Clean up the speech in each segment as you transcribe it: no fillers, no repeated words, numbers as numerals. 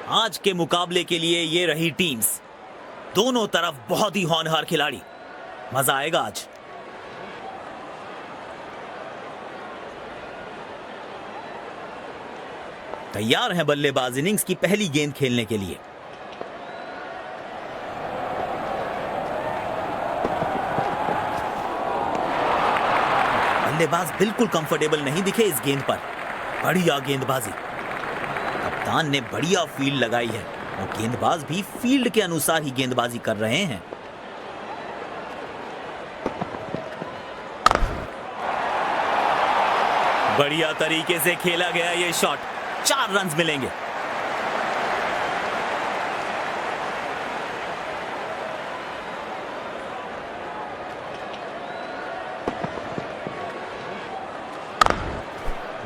आज के मुकाबले के लिए ये रही टीम्स। दोनों तरफ बहुत ही होनहार खिलाड़ी। मजा आएगा आज। तैयार हैं बल्लेबाज इनिंग्स की पहली गेंद खेलने के लिए। बल्लेबाज बिल्कुल कंफर्टेबल नहीं दिखे इस गेंद पर। बढ़िया गेंदबाजी। कप्तान ने बढ़िया फील्ड लगाई है और गेंदबाज भी फील्ड के अनुसार ही गेंदबाजी कर रहे हैं। बढ़िया तरीके से खेला गया ये शॉट। 4 रन मिलेंगे।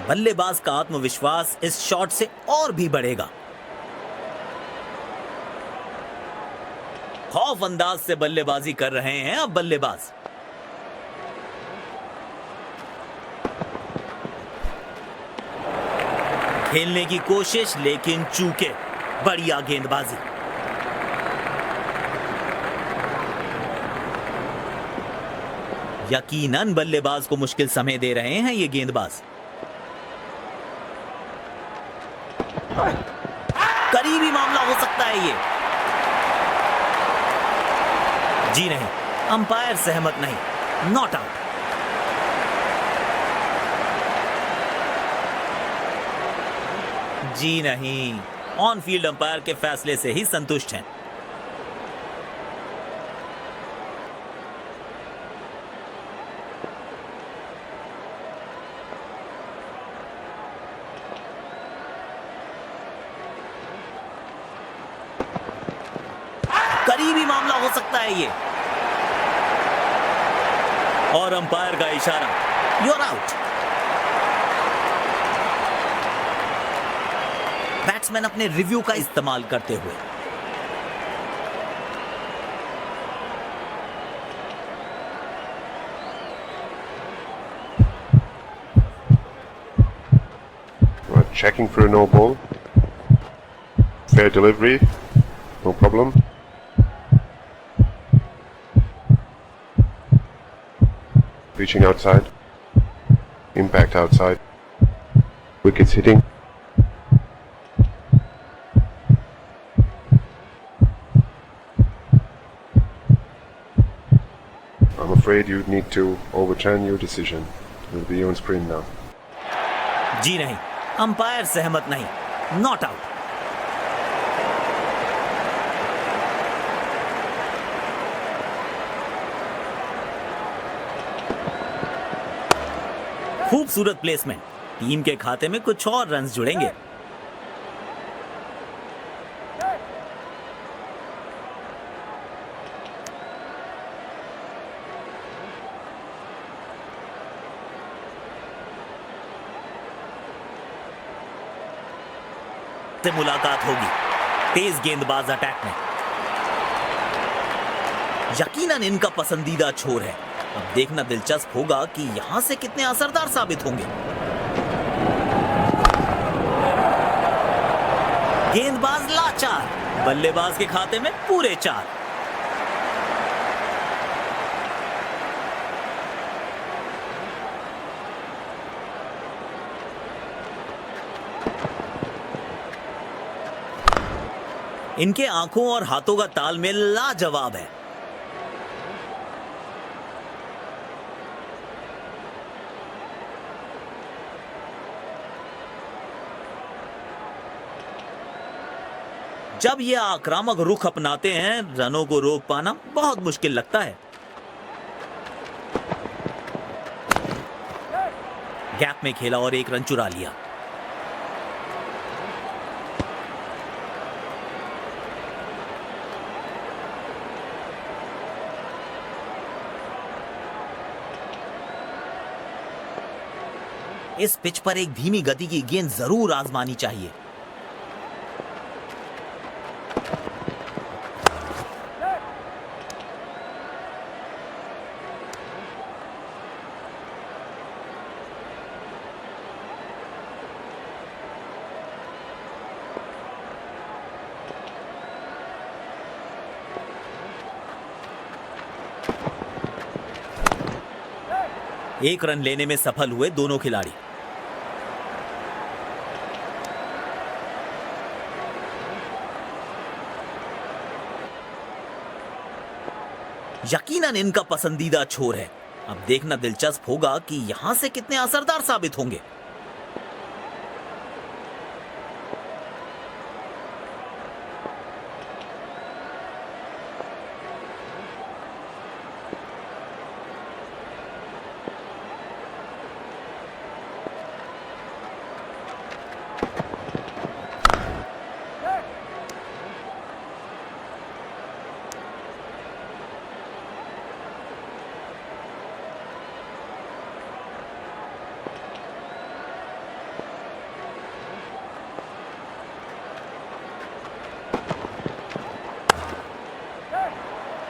बल्लेबाज का आत्मविश्वास इस शॉट से और भी बढ़ेगा। खौफ अंदाज से बल्लेबाजी कर रहे हैं अब बल्लेबाज। खेलने की कोशिश लेकिन चूके। बढ़िया गेंदबाजी। यकीनन बल्लेबाज को मुश्किल समय दे रहे हैं ये गेंदबाज। करीबी मामला हो सकता है ये। जी नहीं, अंपायर सहमत नहीं। Not out. जी नहीं, ऑन फील्ड अंपायर के फैसले से ही संतुष्ट हैं। करीबी मामला हो सकता है ये। और अंपायर का इशारा, यू आर आउट। बैट्समैन अपने रिव्यू का इस्तेमाल करते हुए। We're checking for a no ball. Fair delivery, no problem. Reaching outside. Impact outside. Wickets hitting. I'm afraid you need to overturn your decision. It will be on screen now. जी नहीं, umpire सहमत नहीं। Not out. खूबसूरत placement. Team के खाते में कुछ और run जुड़ेंगे। से मुलाकात होगी। तेज गेंदबाज अटैक में। यकीनन इनका पसंदीदा छोर है। अब देखना दिलचस्प होगा कि यहां से कितने असरदार साबित होंगे। गेंदबाज लाचार। बल्लेबाज के खाते में पूरे 4। इनके आंखों और हाथों का तालमेल लाजवाब है। जब ये आक्रामक रुख अपनाते हैं, रनों को रोक पाना बहुत मुश्किल लगता है। गैप में खेला और 1 रन चुरा लिया। इस पिच पर एक धीमी गति की गेंद जरूर आजमानी चाहिए। एक रन लेने में सफल हुए दोनों खिलाड़ी। यकीनन इनका पसंदीदा छोर है। अब देखना दिलचस्प होगा कि यहां से कितने असरदार साबित होंगे।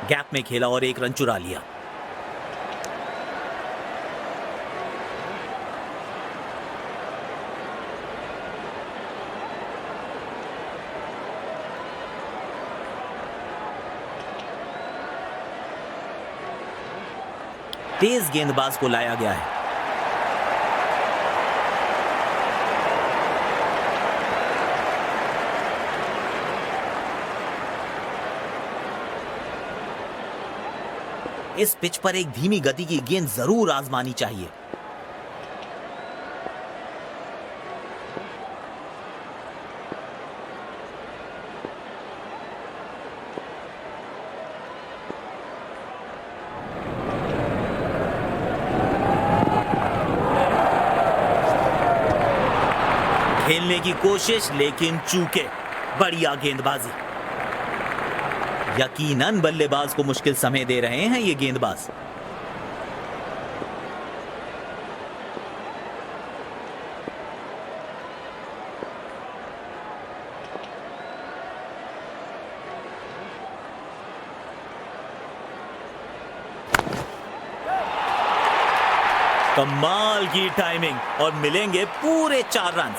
गैप में खेला और एक रन चुरा लिया। तेज गेंदबाज को लाया गया है। इस पिच पर एक धीमी गति की गेंद जरूर आजमानी चाहिए। खेलने की कोशिश लेकिन चूके। बढ़िया गेंदबाजी। यकीनन बल्लेबाज को मुश्किल समय दे रहे हैं ये गेंदबाज। कमाल की टाइमिंग और मिलेंगे पूरे 4 रन।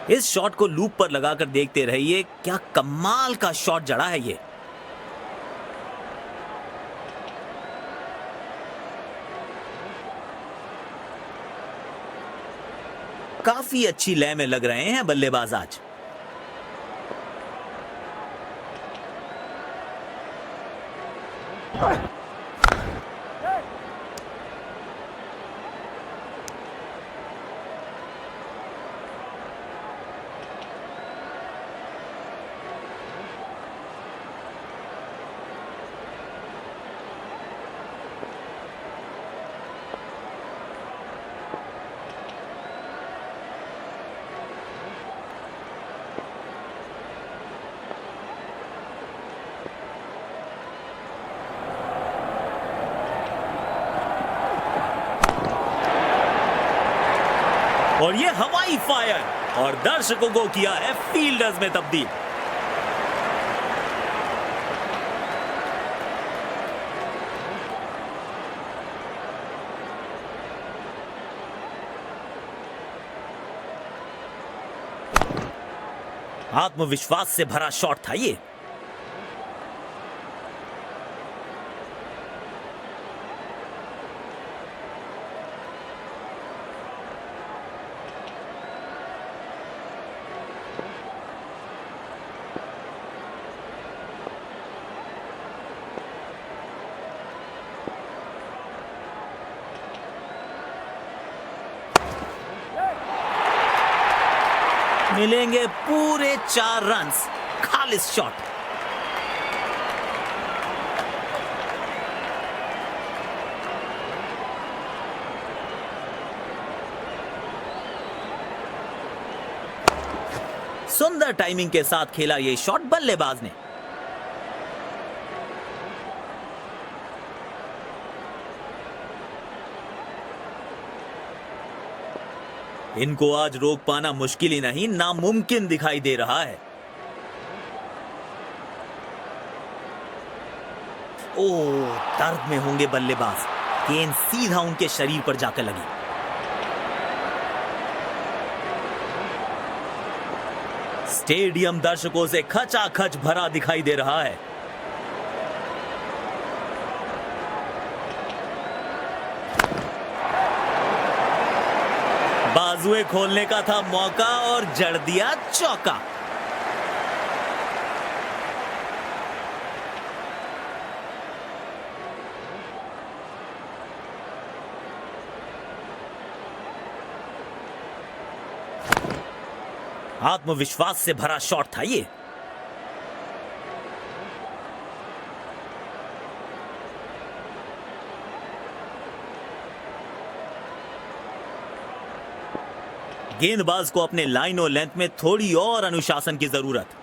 इस शॉट को लूप पर लगाकर देखते रहिए, क्या कमाल का शॉट जड़ा है ये। काफी अच्छी लय में लग रहे हैं बल्लेबाज आज। और ये हवाई फायर और दर्शकों को किया है फील्डर्स में तब्दील। आत्मविश्वास से भरा शॉट था ये। मिलेंगे पूरे 4 रन। खालिस शॉट। सुंदर टाइमिंग के साथ खेला ये शॉट बल्लेबाज ने। इनको आज रोक पाना मुश्किल ही नहीं, नामुमकिन दिखाई दे रहा है। ओह, दर्द में होंगे बल्लेबाज। गेंद सीधा उनके शरीर पर जाकर लगी। स्टेडियम दर्शकों से खचाखच भरा दिखाई दे रहा है। बाजुएं खोलने का था मौका और जड़ दिया चौका। आत्मविश्वास से भरा शॉट था ये। गेंदबाज को अपने लाइन और लेंथ में थोड़ी और अनुशासन की जरूरत।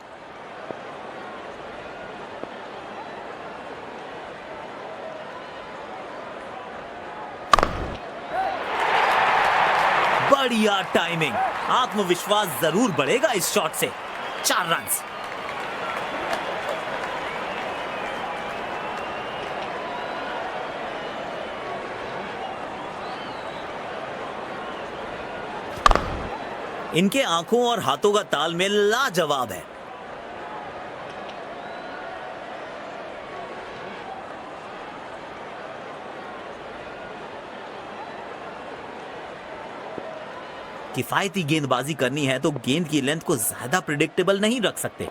बढ़िया टाइमिंग। आत्मविश्वास जरूर बढ़ेगा इस शॉट से। 4 रन। इनके आंखों और हाथों का तालमेल लाजवाब है। किफायती गेंदबाजी करनी है तो गेंद की लेंथ को ज्यादा प्रिडिक्टेबल नहीं रख सकते।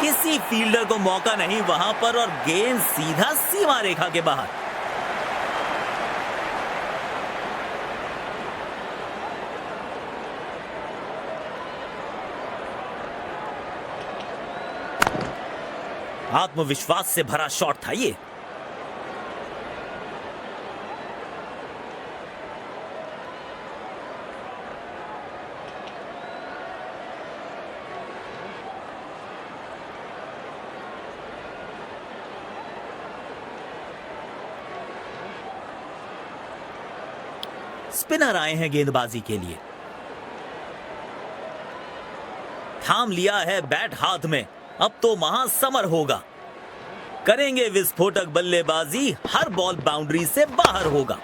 किसी फील्डर को मौका नहीं वहां पर और गेंद सीधा सीमा रेखा के बाहर। आत्मविश्वास से भरा शॉट था ये। स्पिनर आए हैं गेंदबाजी के लिए। थाम लिया है बैट हाथ में, अब तो महासमर होगा। करेंगे विस्फोटक बल्लेबाजी, हर बॉल बाउंड्री से बाहर होगा।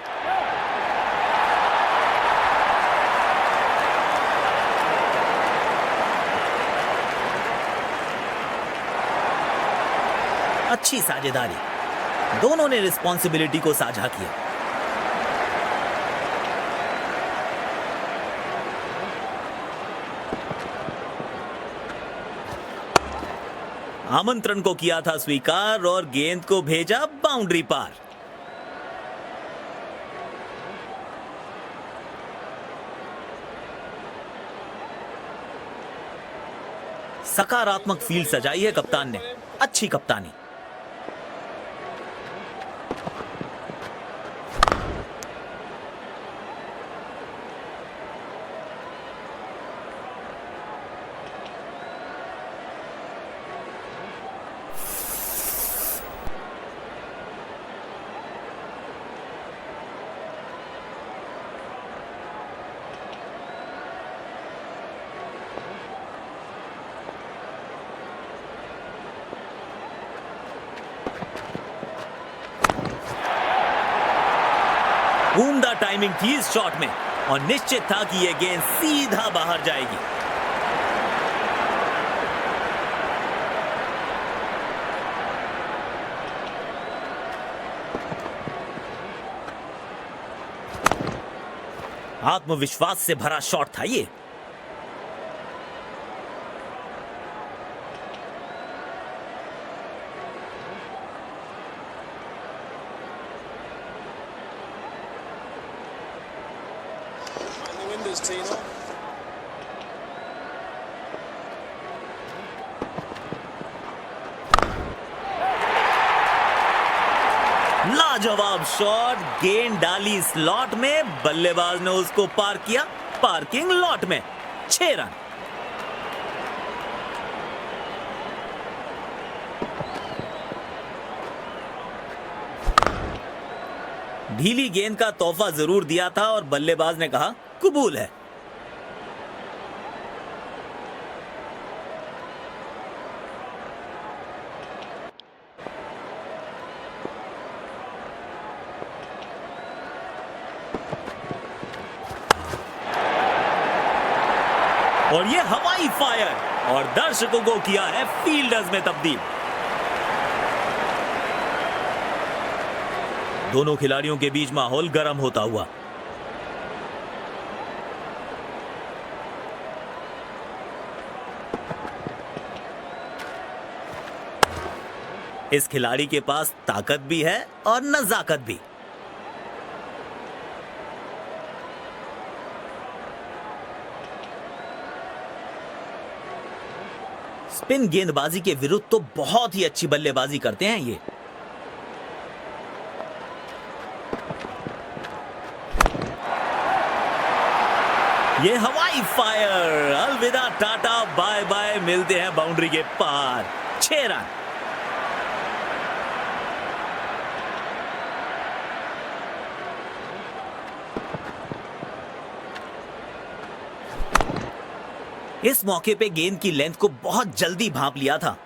अच्छी साझेदारी, दोनों ने रिस्पॉन्सिबिलिटी को साझा किया। आमंत्रण को किया था स्वीकार और गेंद को भेजा बाउंड्री पार। सकारात्मक फील्ड सजाई है कप्तान ने। अच्छी कप्तानी। उम्दा टाइमिंग थी इस शॉट में और निश्चित था कि यह गेंद सीधा बाहर जाएगी। आत्मविश्वास से भरा शॉट था ये। लाजवाब शॉट, गेंद डाली स्लॉट में, बल्लेबाज ने उसको पार किया पार्किंग लॉट में। 6 रन। ढीली गेंद का तोहफा जरूर दिया था और बल्लेबाज ने कहा कबूल है। और ये हवाई फायर और दर्शकों को किया है फील्डर्स में तब्दील। दोनों खिलाड़ियों के बीच माहौल गर्म होता हुआ। इस खिलाड़ी के पास ताकत भी है और नजाकत भी। स्पिन गेंदबाजी के विरुद्ध तो बहुत ही अच्छी बल्लेबाजी करते हैं ये। ये हवाई फायर, अलविदा टाटा बाय बाय, मिलते हैं बाउंड्री के पार। 6 रन। इस मौके पे गेंद की लेंथ को बहुत जल्दी भांप लिया था।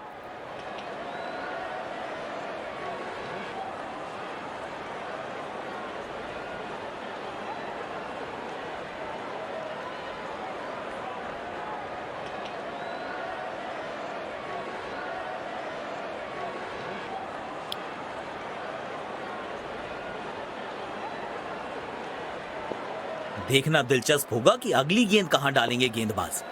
देखना दिलचस्प होगा कि अगली गेंद कहां डालेंगे गेंदबाज।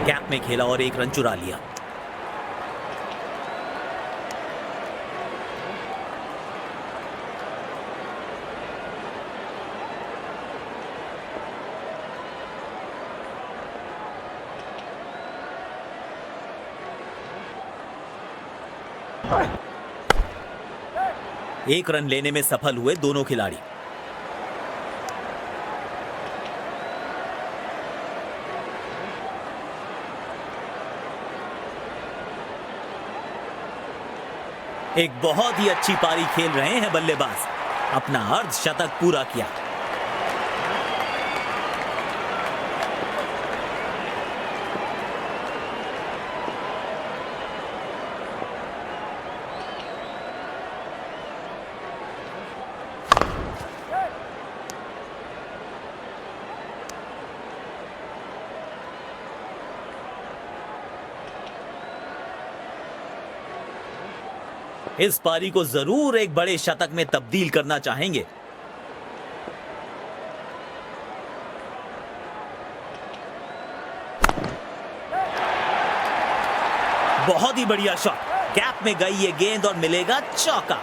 गैप में खेला और 1 रन चुरा लिया। एक रन लेने में सफल हुए दोनों खिलाड़ी। एक बहुत ही अच्छी पारी खेल रहे हैं बल्लेबाज। अपना अर्धशतक पूरा किया। इस पारी को जरूर एक बड़े शतक में तब्दील करना चाहेंगे। बहुत ही बढ़िया शॉट। गैप में गई ये गेंद और मिलेगा चौका।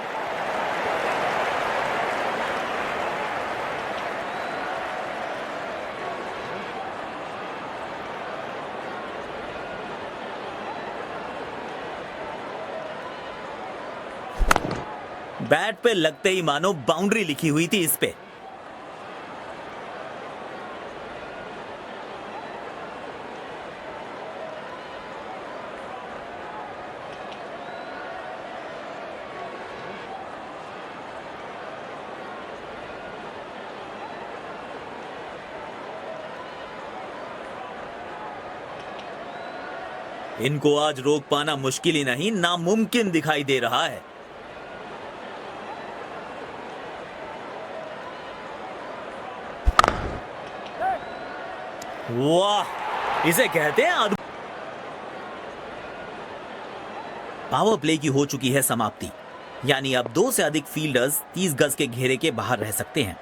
बैट पे लगते ही मानो बाउंड्री लिखी हुई थी इस पे। इनको आज रोक पाना मुश्किल ही नहीं, नामुमकिन दिखाई दे रहा है। वाह, इसे कहते हैं पावर प्ले की हो चुकी है समाप्ति। यानी अब 2 से अधिक फील्डर्स 30 गज के घेरे के बाहर रह सकते हैं।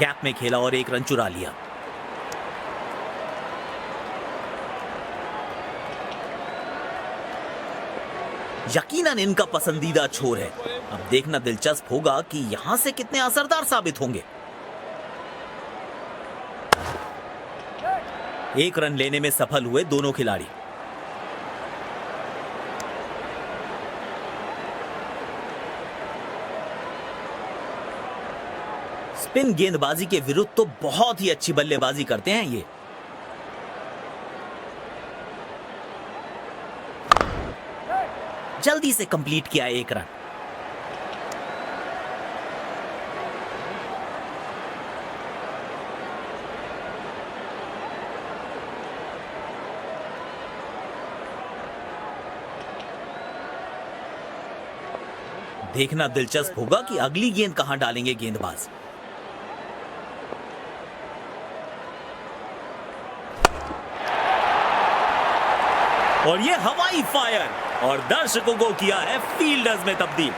गैप में खेला और 1 रन चुरा लिया। यकीनन इनका पसंदीदा छोर है। अब देखना दिलचस्प होगा कि यहां से कितने असरदार साबित होंगे। 1 रन लेने में सफल हुए दोनों खिलाड़ी। स्पिन गेंदबाजी के विरुद्ध तो बहुत ही अच्छी बल्लेबाजी करते हैं ये। जल्दी से कंप्लीट किया 1 रन। देखना दिलचस्प होगा कि अगली गेंद कहां डालेंगे गेंदबाज। और ये हवाई फायर और दर्शकों को किया है फील्डर्स में तब्दील।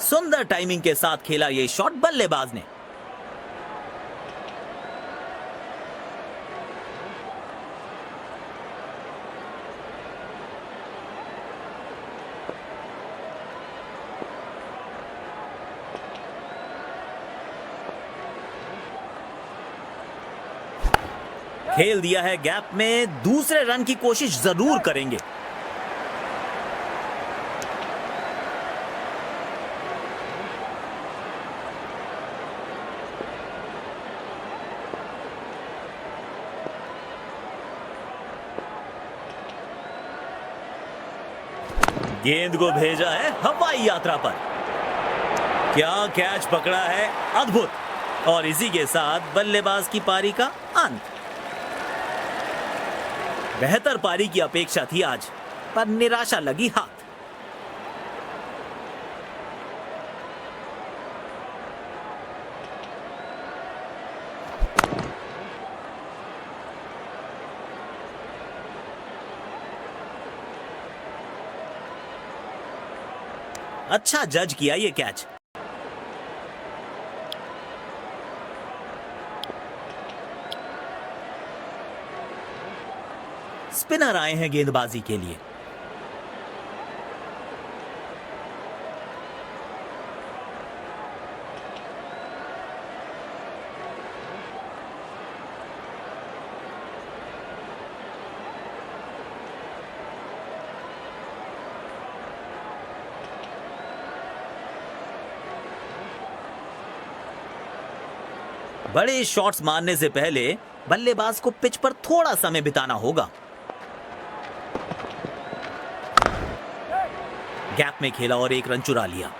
सुंदर टाइमिंग के साथ खेला ये शॉट बल्लेबाज ने। खेल दिया है गैप में, दूसरे रन की कोशिश जरूर करेंगे। गेंद को भेजा है हवाई यात्रा पर। क्या कैच पकड़ा है, अद्भुत। और इसी के साथ बल्लेबाज की पारी का अंत। बेहतर पारी की अपेक्षा थी आज, पर निराशा लगी हाथ। अच्छा जज किया ये कैच। स्पिनर आए हैं गेंदबाजी के लिए। बड़े शॉट्स मारने से पहले बल्लेबाज को पिच पर थोड़ा समय बिताना होगा। गैप में खेला और एक रन चुरा लिया।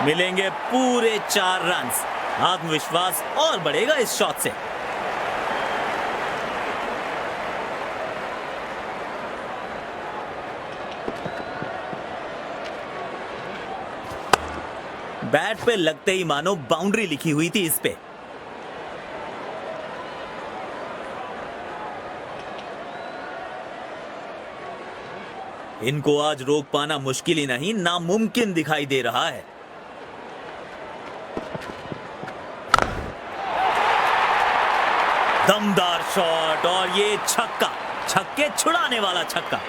मिलेंगे पूरे 4 रन। आत्मविश्वास और बढ़ेगा इस शॉट से। बैट पे लगते ही मानो बाउंड्री लिखी हुई थी इस पे। इनको आज रोक पाना मुश्किल ही नहीं, नामुमकिन दिखाई दे रहा है। दमदार शॉट और ये छक्का, छक्के छुड़ाने वाला छक्का।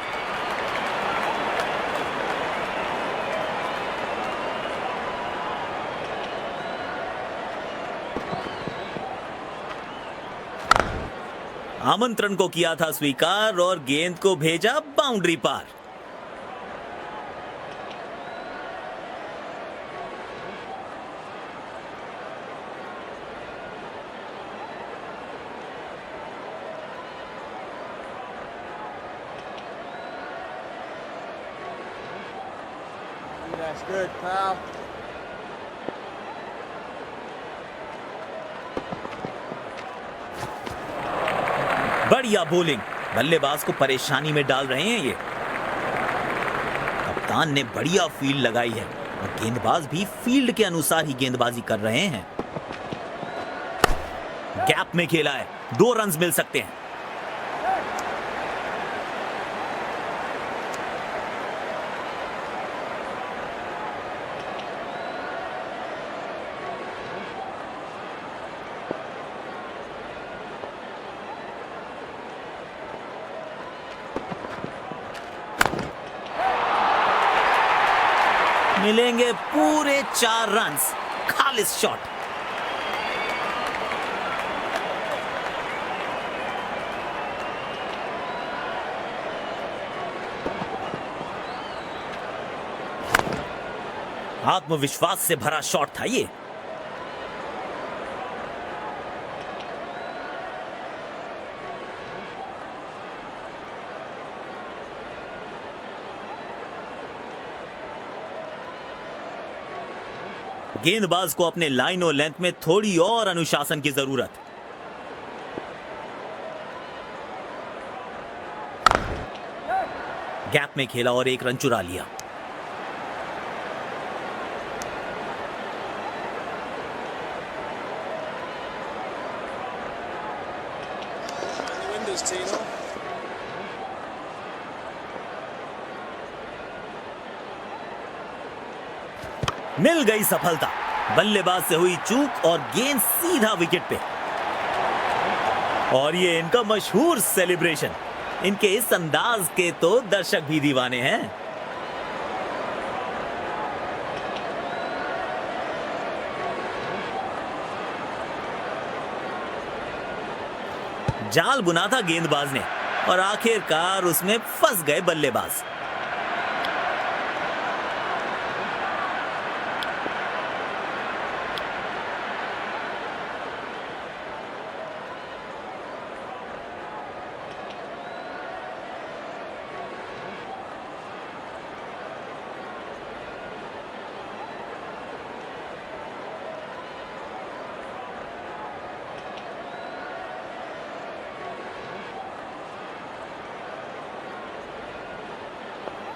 आमंत्रण को किया था स्वीकार और गेंद को भेजा बाउंड्री पार। That's good, pal. बढ़िया बॉलिंग, बल्लेबाज को परेशानी में डाल रहे हैं ये। कप्तान ने बढ़िया फील्ड लगाई है और गेंदबाज भी फील्ड के अनुसार ही गेंदबाजी कर रहे हैं। गैप में खेला है, 2 रन मिल सकते हैं। मिलेंगे पूरे 4 रन। खालिस शॉट। आत्मविश्वास से भरा शॉट था ये। गेंदबाज को अपने लाइन और लेंथ में थोड़ी और अनुशासन की जरूरत। गैप में खेला और एक रन चुरा लिया। मिल गई सफलता। बल्लेबाज से हुई चूक और गेंद सीधा विकेट पे। और ये इनका मशहूर सेलिब्रेशन। इनके इस अंदाज के तो दर्शक भी दीवाने हैं। जाल बुना था गेंदबाज ने और आखिरकार उसमें फंस गए बल्लेबाज।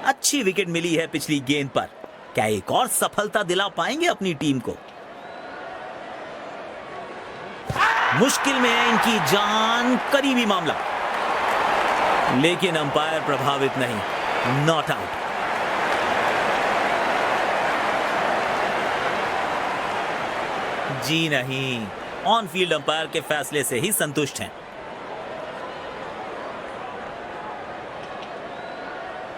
अच्छी विकेट मिली है पिछली गेंद पर। क्या एक और सफलता दिला पाएंगे अपनी टीम को? मुश्किल में है इनकी जान। करीबी मामला, लेकिन अंपायर प्रभावित नहीं। Not out. जी नहीं, ऑन फील्ड अंपायर के फैसले से ही संतुष्ट हैं।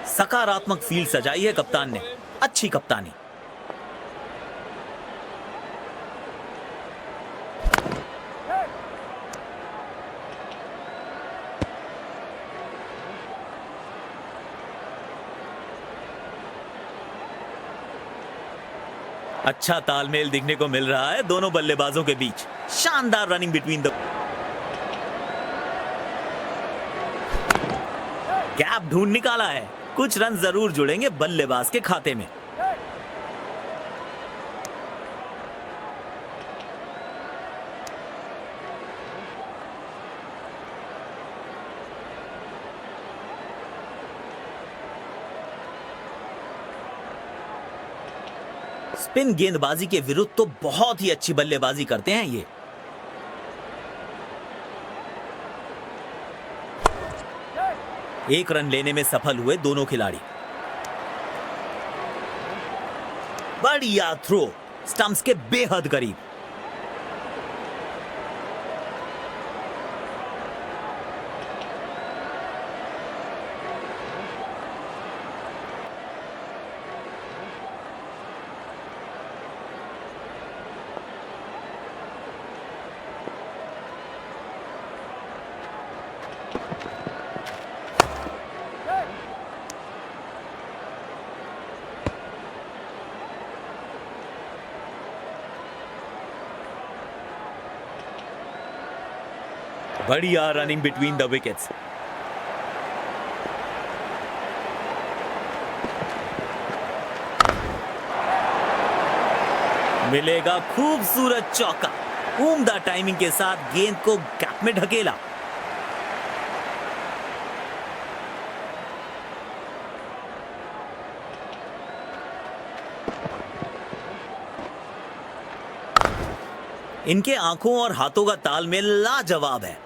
सकारात्मक फील्ड सजाई है कप्तान ने। अच्छी कप्तानी। अच्छा तालमेल दिखने को मिल रहा है दोनों बल्लेबाजों के बीच। शानदार रनिंग बिटवीन द। गैप ढूंढ निकाला है। कुछ रन जरूर जुड़ेंगे बल्लेबाज के खाते में। स्पिन गेंदबाजी के विरुद्ध तो बहुत ही अच्छी बल्लेबाजी करते हैं ये। एक रन लेने में सफल हुए दोनों खिलाड़ी। बढ़िया थ्रो, स्टंप्स के बेहद करीब। बढ़िया रनिंग बिटवीन द विकेट्स। मिलेगा खूबसूरत चौका। उम्दा टाइमिंग के साथ गेंद को गैप में ढकेला। इनके आंखों और हाथों का तालमेल लाजवाब है।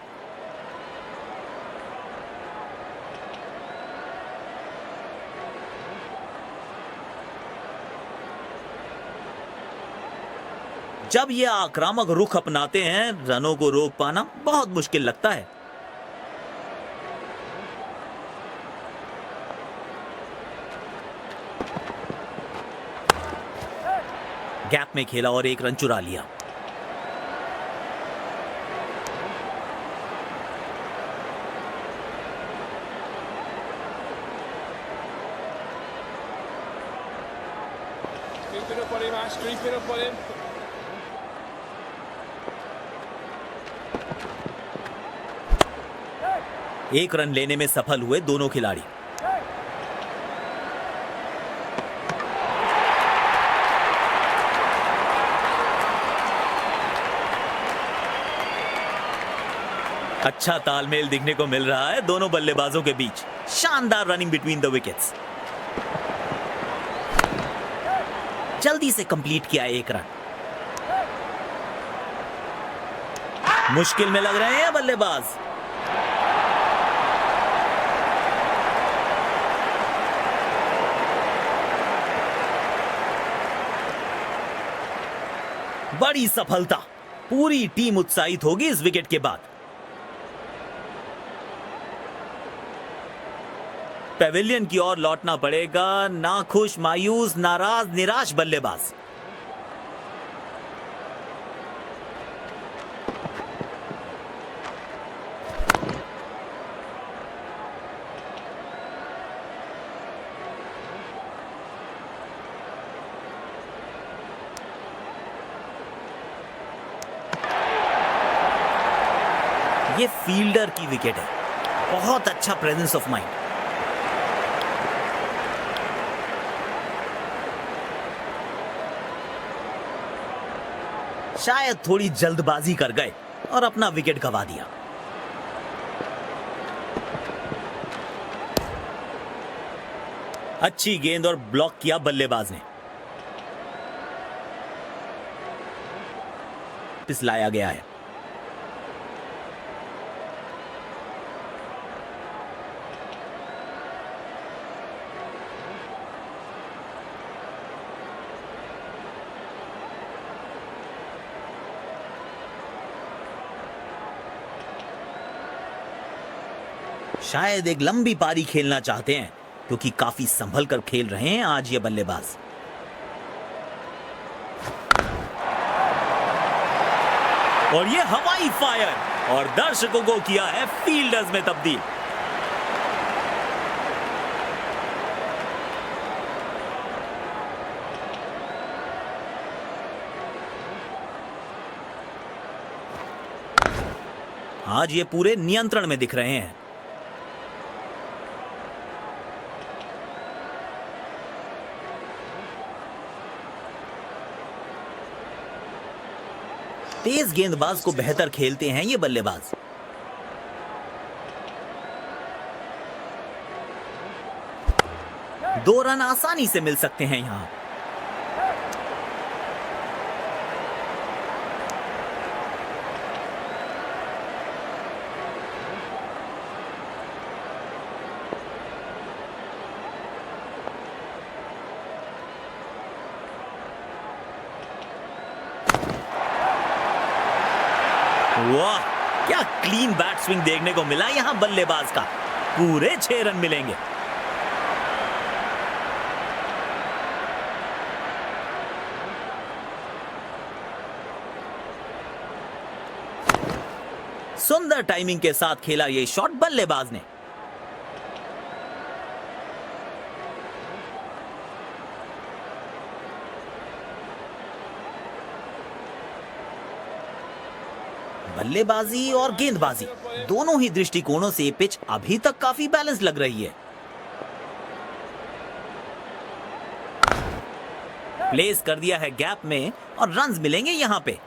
जब ये आक्रामक रुख अपनाते हैं, रनों को रोक पाना बहुत मुश्किल लगता है। गैप में खेला और एक रन चुरा लिया। Keeping up on Streaking up on him. एक रन लेने में सफल हुए दोनों खिलाड़ी। अच्छा तालमेल दिखने को मिल रहा है दोनों बल्लेबाजों के बीच। शानदार रनिंग बिटवीन द विकेट्स। जल्दी से कंप्लीट किया एक रन। मुश्किल में लग रहे हैं बल्लेबाज। बड़ी सफलता। पूरी टीम उत्साहित होगी इस विकेट के बाद। पेविलियन की ओर लौटना पड़ेगा नाखुश, मायूस, नाराज, निराश बल्लेबाज। ये फील्डर की विकेट है। बहुत अच्छा प्रेजेंस ऑफ माइंड। शायद थोड़ी जल्दबाजी कर गए और अपना विकेट गंवा दिया। अच्छी गेंद और ब्लॉक किया बल्लेबाज ने। पिसलाया गया है। शायद एक लंबी पारी खेलना चाहते हैं क्योंकि काफी संभल कर खेल रहे हैं आज ये बल्लेबाज। और ये हवाई फायर और दर्शकों को किया है फील्डर्स में तब्दील। आज ये पूरे नियंत्रण में दिख रहे हैं। तेज गेंदबाज को बेहतर खेलते हैं ये बल्लेबाज। दो रन आसानी से मिल सकते हैं यहां। वाह, क्या क्लीन बैट स्विंग देखने को मिला यहां बल्लेबाज का। पूरे 6 रन मिलेंगे। सुंदर टाइमिंग के साथ खेला ये शॉट बल्लेबाज ने। बल्लेबाजी और गेंदबाजी दोनों ही दृष्टिकोणों से पिच अभी तक काफी बैलेंस लग रही है। प्लेस कर दिया है गैप में और रन्स मिलेंगे यहां पे।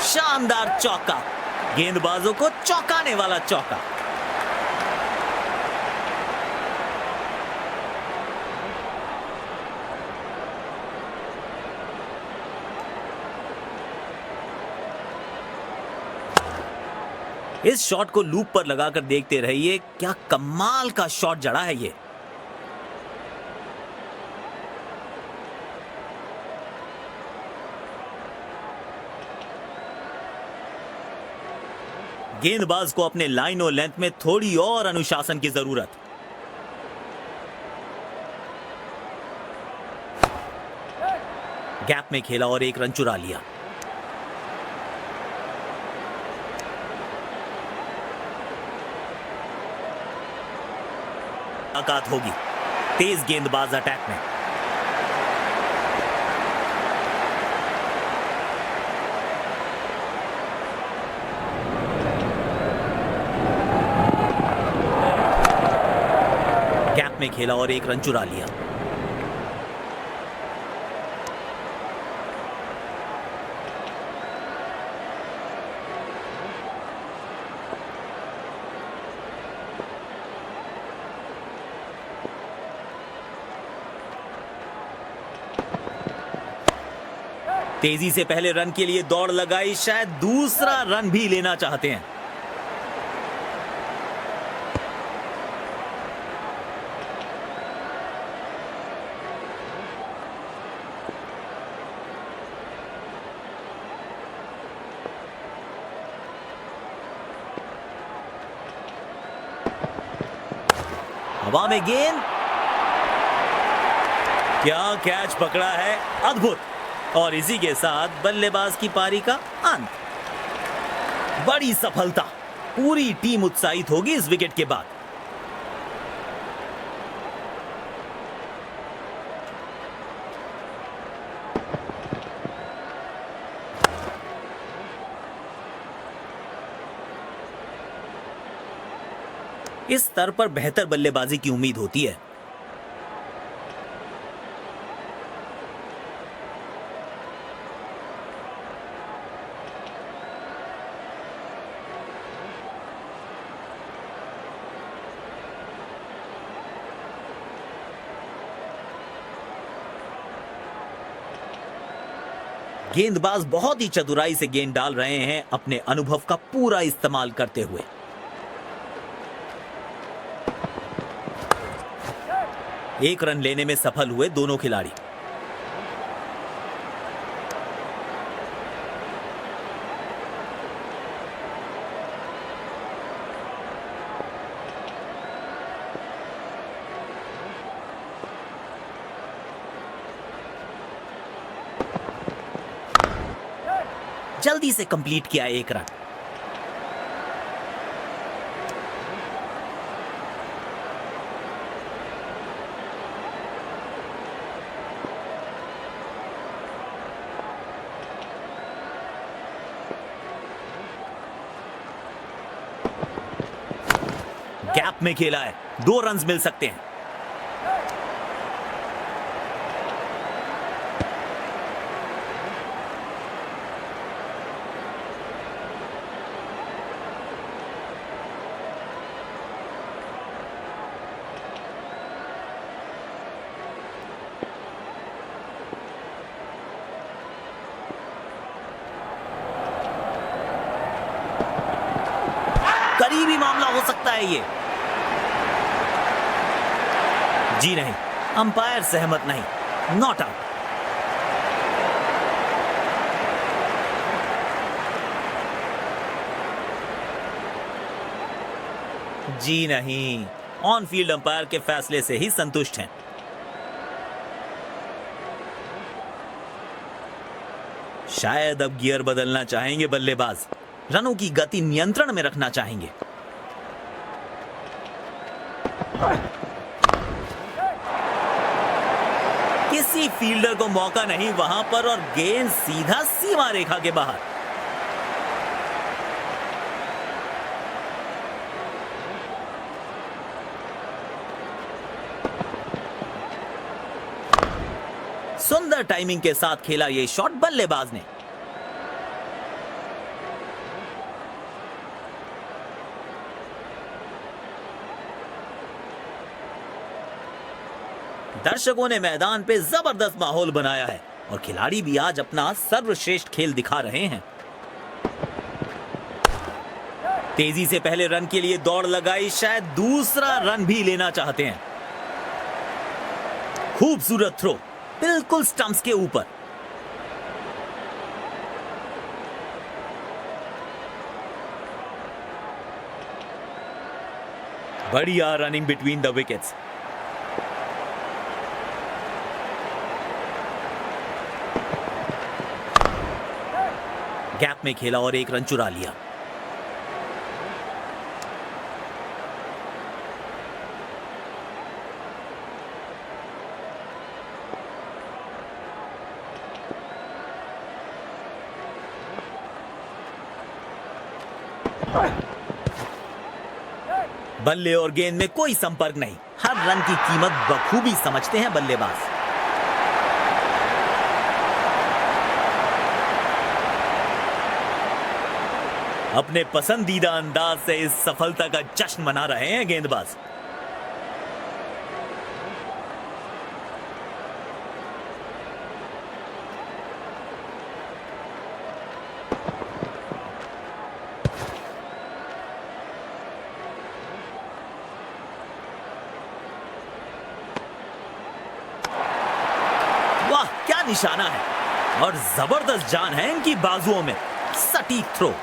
शानदार चौका, गेंदबाजों को चौंकाने वाला चौका। इस शॉट को लूप पर लगाकर देखते रहिए, क्या कमाल का शॉट जड़ा है ये। गेंदबाज को अपने लाइन और लेंथ में थोड़ी और अनुशासन की जरूरत। गैप में खेला और एक रन चुरा लिया। मुलाकात होगी। तेज गेंदबाज अटैक में। गैप में खेला और एक रन चुरा लिया। तेजी से पहले रन के लिए दौड़ लगाई, शायद दूसरा रन भी लेना चाहते हैं। हवा में गेंद, क्या कैच पकड़ा है, अद्भुत। और इसी के साथ बल्लेबाज की पारी का अंत। बड़ी सफलता, पूरी टीम उत्साहित होगी इस विकेट के बाद। इस स्तर पर बेहतर बल्लेबाजी की उम्मीद होती है। गेंदबाज बहुत ही चतुराई से गेंद डाल रहे हैं, अपने अनुभव का पूरा इस्तेमाल करते हुए। एक रन लेने में सफल हुए दोनों खिलाड़ी। जल्दी से कंप्लीट किया एक रन। गैप में खेला है, 2 रन मिल सकते हैं। करीबी मामला हो सकता है ये। जी नहीं, अंपायर सहमत नहीं, नॉट आउट। जी नहीं, ऑन फील्ड अंपायर के फैसले से ही संतुष्ट हैं। शायद अब गियर बदलना चाहेंगे बल्लेबाज, रनों की गति नियंत्रण में रखना चाहेंगे। किसी फील्डर को मौका नहीं वहां पर और गेंद सीधा सीमा रेखा के बाहर। सुंदर टाइमिंग के साथ खेला यह शॉट बल्लेबाज ने। दर्शकों ने मैदान पे जबरदस्त माहौल बनाया है और खिलाड़ी भी आज अपना सर्वश्रेष्ठ खेल दिखा रहे हैं। तेजी से पहले रन के लिए दौड़ लगाई, शायद दूसरा रन भी लेना चाहते हैं। खूबसूरत थ्रो, बिल्कुल स्टंप्स के ऊपर। बढ़िया running between the wickets. Gap में खेला और एक रन चुरा लिया। बल्ले और गेंद में कोई संपर्क नहीं। हर रन की कीमत बखूबी समझते हैं बल्लेबाज। अपने पसंदीदा अंदाज से इस सफलता का जश्न मना रहे हैं गेंदबाज। वाह क्या निशाना है और जबरदस्त जान है इनकी बाजुओं में। सटीक थ्रो।